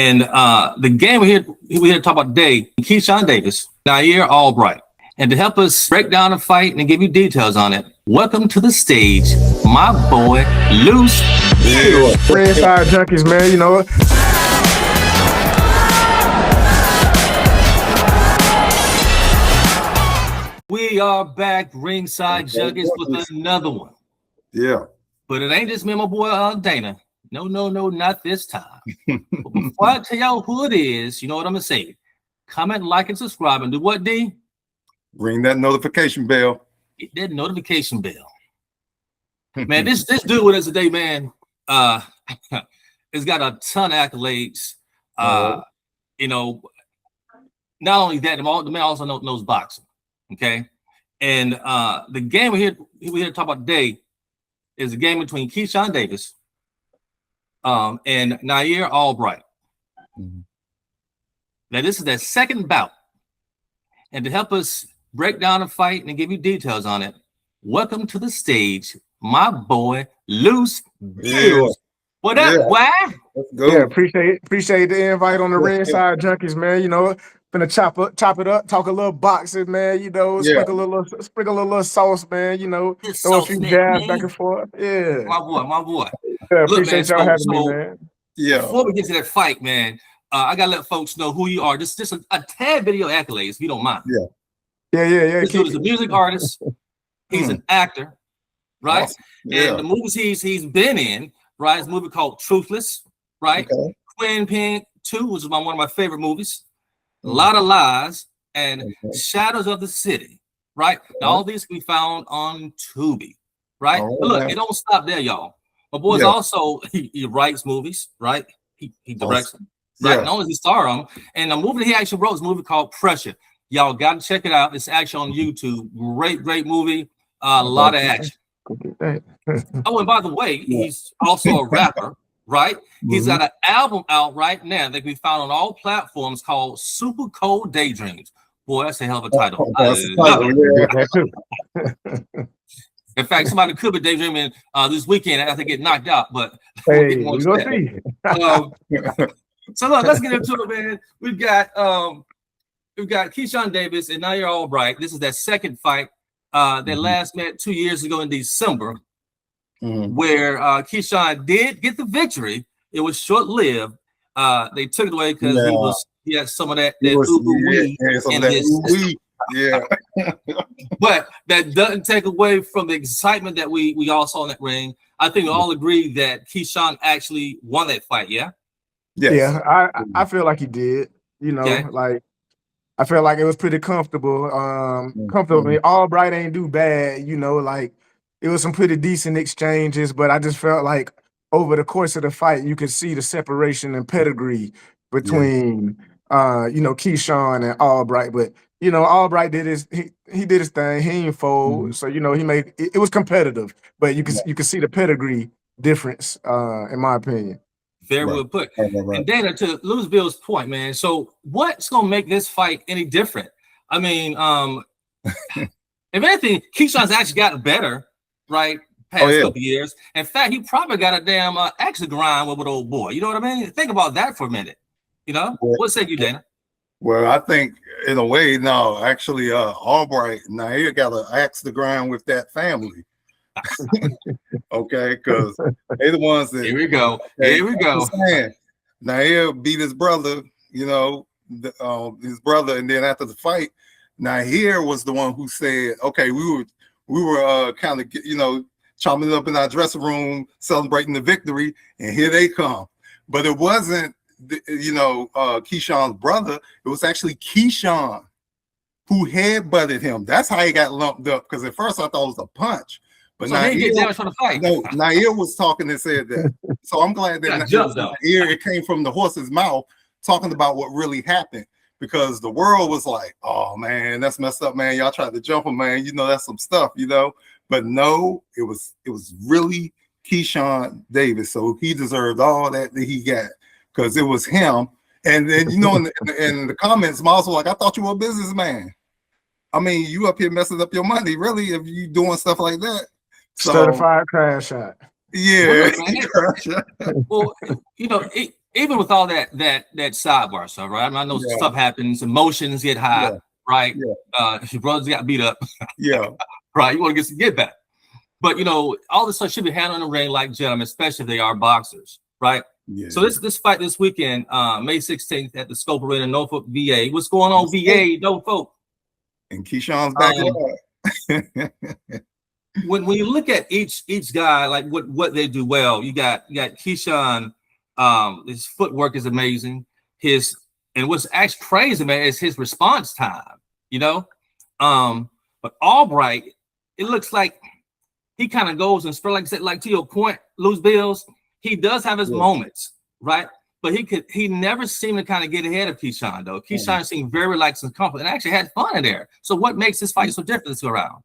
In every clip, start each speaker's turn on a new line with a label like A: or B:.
A: And the game we're here to talk about today, Keshawn Davis, Nahir Albright. And to help us break down the fight and give you details on it, welcome to the stage, my boy, Loose.
B: Yeah. Ringside Junkies, man, you know.
A: We are back, Ringside Junkies, with another one.
B: Yeah.
A: But it ain't just me and my boy Dana. No, not this time. But before I tell y'all who it is, you know what I'm going to say. Comment, like, and subscribe. And do what, D?
B: Ring that notification bell.
A: Hit that notification bell. Man, this dude with us today, man, has got a ton of accolades. You know, not only that, the man also knows boxing. Okay. And the game we're here to talk about today is a game between Keshawn Davis and Nahir Albright. Mm-hmm. Now, this is their second bout. And to help us break down the fight and give you details on it, welcome to the stage, my boy, Loose Bills. What up, why?
B: Yeah, appreciate the invite on the Ringside Junkies, man. You know, finna chop it up, talk a little boxing, man. You know, sprinkle a little sauce, man. You know, throw a few jabs back and forth. Yeah,
A: my boy.
B: Yeah, appreciate y'all having me, man.
A: Yeah. Before we get to that fight, man, I gotta let folks know who you are. Just a tad bit of your accolades, if you don't mind.
B: Yeah.
A: This dude is a music artist. He's an actor, right? Awesome. And the movies he's been in, right? It's a movie called Truthless, right? Okay. Queen Pin 2, which is one of my favorite movies. A Lot of Lies and Shadows of the City, right? Now, all these can be found on Tubi, right? But look, it don't stop there, y'all. My boy's also he writes movies, right? He directs them, right? Not only does he star them, and the movie he actually wrote is a movie called Pressure. Y'all got to check it out. It's actually on YouTube. Great movie. A lot of action. Oh, and by the way, he's also a rapper, right? He's got an album out right now that can be found on all platforms called Super Cold Daydreams. Boy, that's a hell of a title. In fact, somebody could be daydreaming this weekend after get knocked out, but
B: we're gonna see.
A: So look, let's get into it, man. We've got Keshawn Davis and Nahir Albright. This is their second fight. They last met 2 years ago in December, where Keshawn did get the victory. It was short-lived. They took it away because he had some of that weed in his. Yeah. But that doesn't take away from the excitement that we all saw in that ring. I think we all agree that Keshawn actually won that fight, yeah?
B: Yes. Yeah, I feel like he did. You know, like I feel like it was pretty comfortable. Comfortable. Albright ain't do bad, you know, like it was some pretty decent exchanges, but I just felt like over the course of the fight, you could see the separation and pedigree between Keshawn and Albright. But you know, Albright did he did his thing. He ain't fold, so you know he made it was competitive, but you can see the pedigree difference, in my opinion.
A: Very well put. And Dana, to Louis Bill's point, man. So what's gonna make this fight any different? I mean, if anything, Keshawn's actually gotten better, right? Past couple years. In fact, he probably got a damn axe to grind with old boy. You know what I mean? Think about that for a minute. You know, what say you, Dana?
C: Well, I think in a way, no, actually, Albright, Nahir got an axe to grind with that family. Okay, because they're the ones that.
A: Here we go.
C: Nahir beat his brother, you know, his brother, and then after the fight, Nahir was the one who said, "Okay, we were kind of, you know, chopping it up in our dressing room, celebrating the victory, and here they come." But it wasn't, Keshawn's brother. It was actually Keshawn who headbutted him. That's how he got lumped up. Because at first I thought it was a punch. But
A: so he get damaged from the fight.
C: No, Nahir was talking and said that. So I'm glad that Nahir, it came from the horse's mouth talking about what really happened. Because the world was like, oh man, that's messed up, man. Y'all tried to jump him, man. You know, that's some stuff, you know. But no, it was really Keshawn Davis. So he deserved all that he got because it was him. And then, you know, in the comments, Miles was like, I thought you were a businessman. I mean, you up here messing up your money, really, if you doing stuff like that. So,
B: certified crash shot.
C: Yeah.
A: Well, you know, even with all that sidebar stuff, right? I mean, I know stuff happens, emotions get high, right? Your brothers got beat up, right? You want to get back, but all this stuff should be handled in the ring like gentlemen, especially if they are boxers, right? So this fight this weekend, May 16th at the Scope Arena, Norfolk, VA. What's going on, VA, Norfolk?
C: And Keshawn's back.
A: When you look at each guy, like what they do well, you got Keshawn. His footwork is amazing. And what's actually crazy, man, is his response time. But Albright, it looks like he kind of goes and spread, like I said, like to your point, Loose Bills. He does have his moments, right? But he never seemed to kind of get ahead of Keshawn, though. Keshawn seemed very relaxed and comfortable and actually had fun in there. So what makes this fight so different this go around?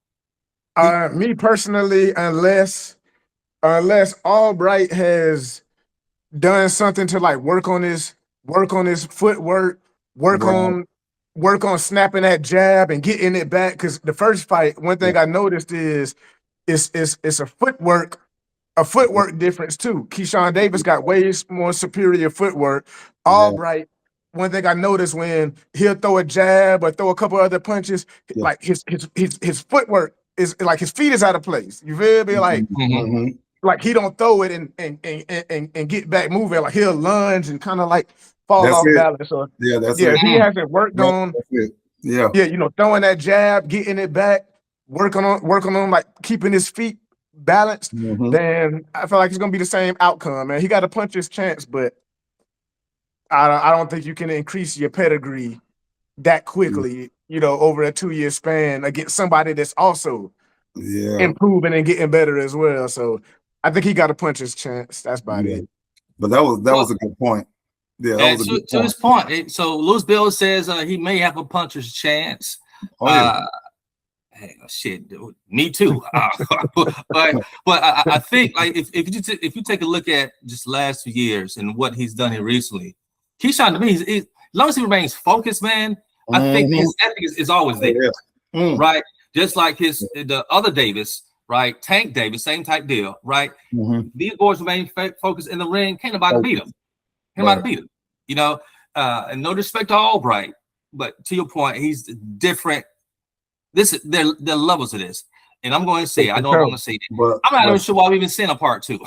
B: Me personally, unless Albright has done something to like work on his footwork, work on snapping that jab and getting it back. Because the first fight, one thing I noticed is it's a footwork difference too. Keshawn Davis got way more superior footwork. Albright, one thing I noticed when he'll throw a jab or throw a couple other punches, like his footwork is like his feet is out of place. You feel me? Like he don't throw it and get back moving. Like he'll lunge and kind of like fall off balance. So if he hasn't worked on throwing that jab, getting it back, working on like keeping his feet balanced, then I feel like it's gonna be the same outcome, man. He got to punch his chance, but I don't think you can increase your pedigree that quickly, over a 2-year span against somebody that's also improving and getting better as well. So I think he got to punch his chance. That's about it.
C: But that was a good point. Yeah, that was a good point.
A: To his point, so Loose Bill says he may have a puncher's chance. Hey, shit, dude. Me too. but I think like if you take a look at just last 2 years and what he's done here recently, Keshawn, to me, as long as he remains focused, man, I think his ethic is always there, right? Just like the other Davis, right? Tank Davis, same type deal, right? These boys remain focused in the ring. Can't nobody beat him. And no disrespect to Albright, but to your point, he's different. There are levels of this, and I'm going to say, I know I'm going to say it, but I'm not even sure why we even seen a part 2.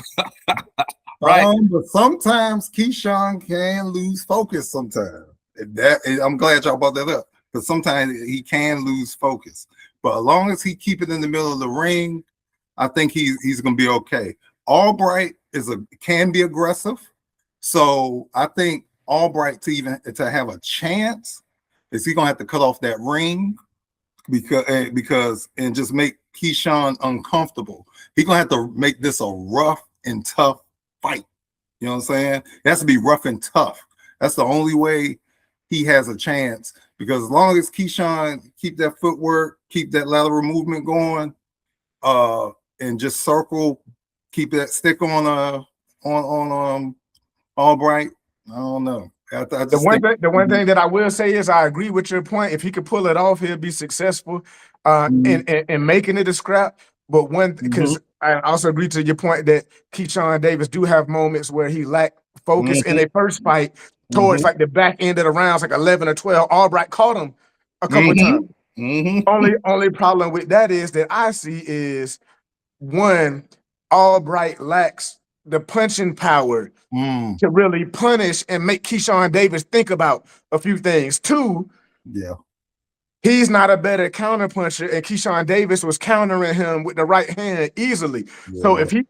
A: Right?
C: But sometimes Keshawn can lose focus. Sometimes I'm glad y'all brought that up, because sometimes he can lose focus. But as long as he keep it in the middle of the ring, I think he's going to be okay. Albright can be aggressive, so I think Albright to have a chance is he going to have to cut off that ring. Because and just make Keshawn uncomfortable. He's gonna have to make this a rough and tough fight. You know what I'm saying? It has to be rough and tough. That's the only way he has a chance. Because as long as Keshawn keep that footwork, keep that lateral movement going, and just circle, keep that stick on Albright. I don't know.
B: The one thing that I will say is I agree with your point. If he could pull it off, he'll be successful in making it a scrap. But because I also agree to your point that Keshawn Davis do have moments where he lacked focus in a first fight towards like the back end of the rounds, like 11 or 12. Albright caught him a couple of times. Only problem with that is that I see is one, Albright lacks the punching power to really punish and make Keshawn Davis think about a few things. Two, he's not a better counter puncher, and Keshawn Davis was countering him with the right hand easily. So if he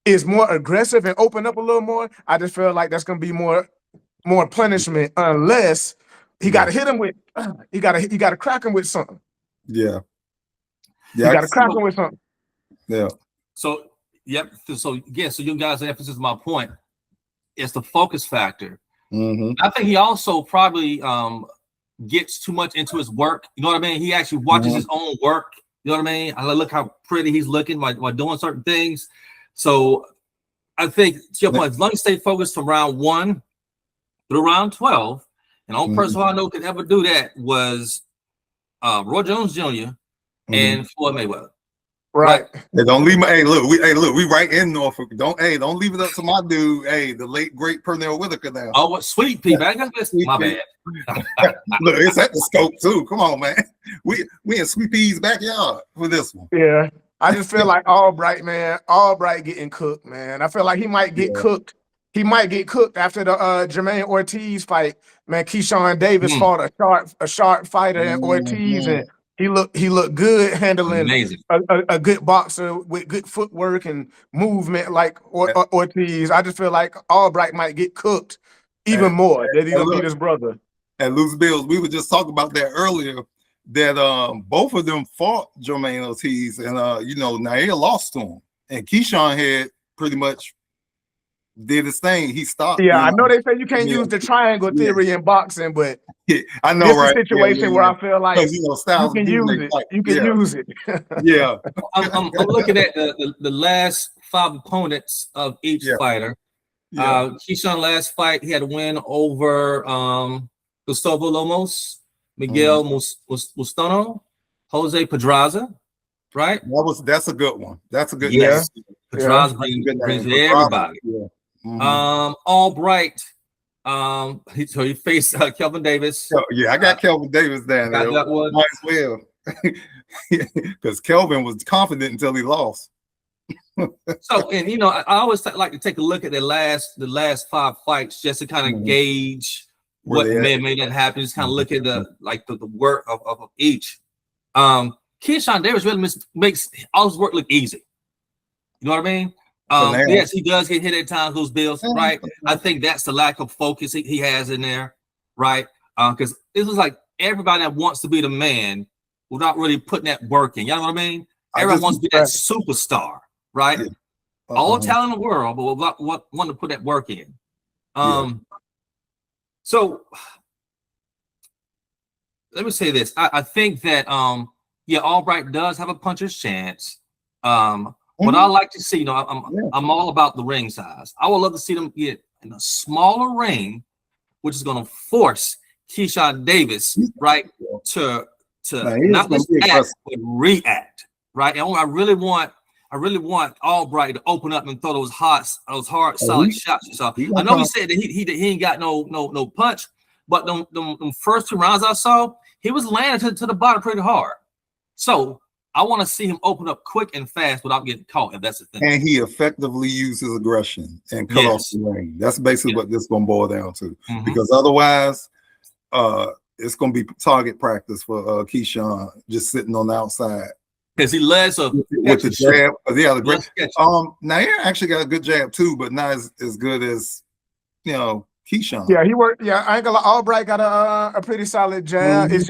B: is more aggressive and open up a little more, I just feel like that's going to be more punishment, unless he got to hit him with, he got to crack him with something. You got to crack him with something.
A: So. Yep. So you guys emphasis my point. It's the focus factor. I think he also probably gets too much into his work. You know what I mean? He actually watches his own work. You know what I mean? I look how pretty he's looking while doing certain things. So I think to your point, as long as you stay focused from round 1 through round 12, and the only person who I know could ever do that was Roy Jones Jr. and Floyd Mayweather.
B: Right.
C: Hey, don't leave my. Hey, look, we right in Norfolk. Don't leave it up to my dude. Hey, the late great Pernell Whitaker now.
A: Oh, what Sweet Pea, man. I got this. My bad.
C: Look, it's at the scope too. Come on, man. We in Sweet Pea's backyard for this one.
B: Yeah. I just feel like Albright, man. Albright getting cooked, man. I feel like he might get cooked. He might get cooked after the Jermaine Ortiz fight. Man, Keshawn Davis fought a sharp fighter in Ortiz, and he looked good handling a good boxer with good footwork and movement like Ortiz. I just feel like Albright might get cooked even more. That he's gonna beat his brother.
C: And Loose Bills, we were just talking about that earlier. That both of them fought Jermaine Ortiz, and Nahir lost to him, and Keshawn had pretty much did his thing. He stopped.
B: Yeah, I know they say you can't use the triangle theory in boxing, but
C: I know,
B: this
C: right?
B: is a situation where I feel like
C: Styles
B: you can use it. You can use it.
C: Yeah.
A: I'm looking at the last 5 opponents of each fighter. Keshawn last fight, he had a win over Gustavo Lomos, Miguel Mustano, Jose Pedraza, right?
C: That's a good one. That's a good
A: name. Pedraza brings everybody. Albright, he faced Kelvin Davis.
C: I got Kelvin Davis down there. Might as well. Because Kelvin was confident until he lost.
A: So, and I always like to take a look at the last 5 fights just to kind of gauge what made that happen. Just kind of look at the work of each. Keshawn Davis really makes all his work look easy. You know what I mean? Yes, he does get hit at times, those Bills, right? I think that's the lack of focus he has in there, right? Because it was like everybody that wants to be the man without really putting that work in. You know what I mean? Everyone wants to be that superstar, right? All the talent in the world, but want to put that work in. So let me say this. I think that Albright does have a puncher's chance. What I like to see, I'm all about the ring size. I would love to see them get in a smaller ring, which is going to force Keshawn Davis, right, to not just act but react, right. And I really want Albright to open up and throw those hard, solid shots. You saw. I know he said that he ain't got no punch, but them first 2 rounds I saw, he was landing to the bottom pretty hard. So I want to see him open up quick and fast without getting caught, if that's the thing.
C: And he effectively uses aggression and cut off the ring. That's basically what this is going to boil down to. Because otherwise, it's going to be target practice for Keshawn just sitting on the outside.
A: Because he led
C: with the jab. The great. Nahir actually got a good jab too, but not as good as Keshawn.
B: Yeah, he worked. Yeah, I ain't gonna lie. Albright got a pretty solid jab. It's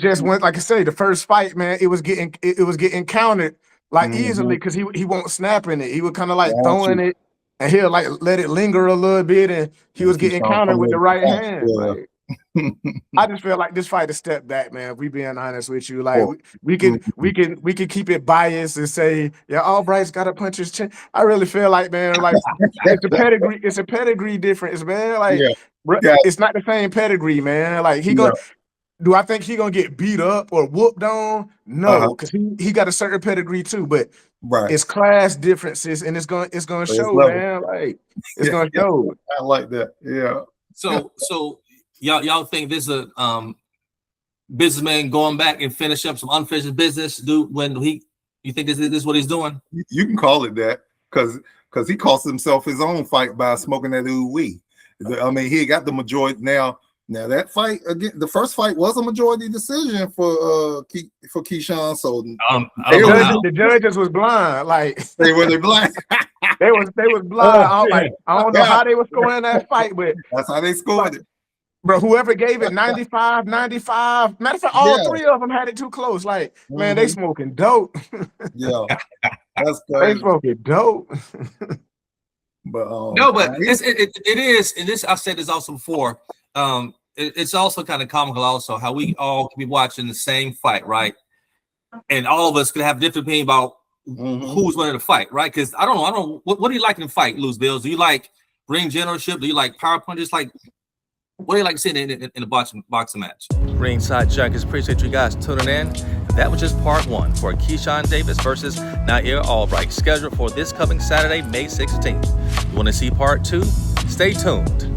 B: just when, like I say, the first fight, man, it was getting countered like easily because he won't snapping it. He would kind of like throwing it, and he'll like let it linger a little bit, and he was getting countered with the right hand. Like, I just feel like this fight a step back, man. If we being honest with you, like we can keep it biased and say, Albright's got to punch his chin. I really feel like, man, like it's a pedigree difference, man. Like it's not the same pedigree, man. Like do I think he gonna get beat up or whooped on? No, because he got a certain pedigree too, but it's class differences, and it's gonna show, man. Like it's gonna show.
C: I like that. Yeah.
A: So y'all think this is a businessman going back and finish up some unfinished business? You think this is what he's doing?
C: You can call it that because he cost himself his own fight by smoking that ooh-wee. I mean, he got the majority now. Now that fight again, the first fight was a majority decision for Keshawn. So
B: the judges was blind. Like
C: they were blind.
B: they was blind. I don't know how they were scoring that fight, but
C: that's how they scored it.
B: Bro, whoever gave it 95. Matter of fact, all 3 of them had it too close. Like, man, they smoking dope.
C: That's crazy.
B: They smoking dope.
C: But
A: it is, and this I said this also before. It's also kind of comical, also how we all can be watching the same fight, right? And all of us could have different opinion about who's winning the fight, right? Because I don't know. What do you like in the fight, Loose Bills? Do you like ring generalship? Do you like power punches? Like, What do you like seeing in a boxing match?
D: Ringside Junkies, appreciate you guys tuning in. That was just part 1 for Keshawn Davis versus Nahir Albright, scheduled for this coming Saturday, May 16th. You want to see part 2? Stay tuned.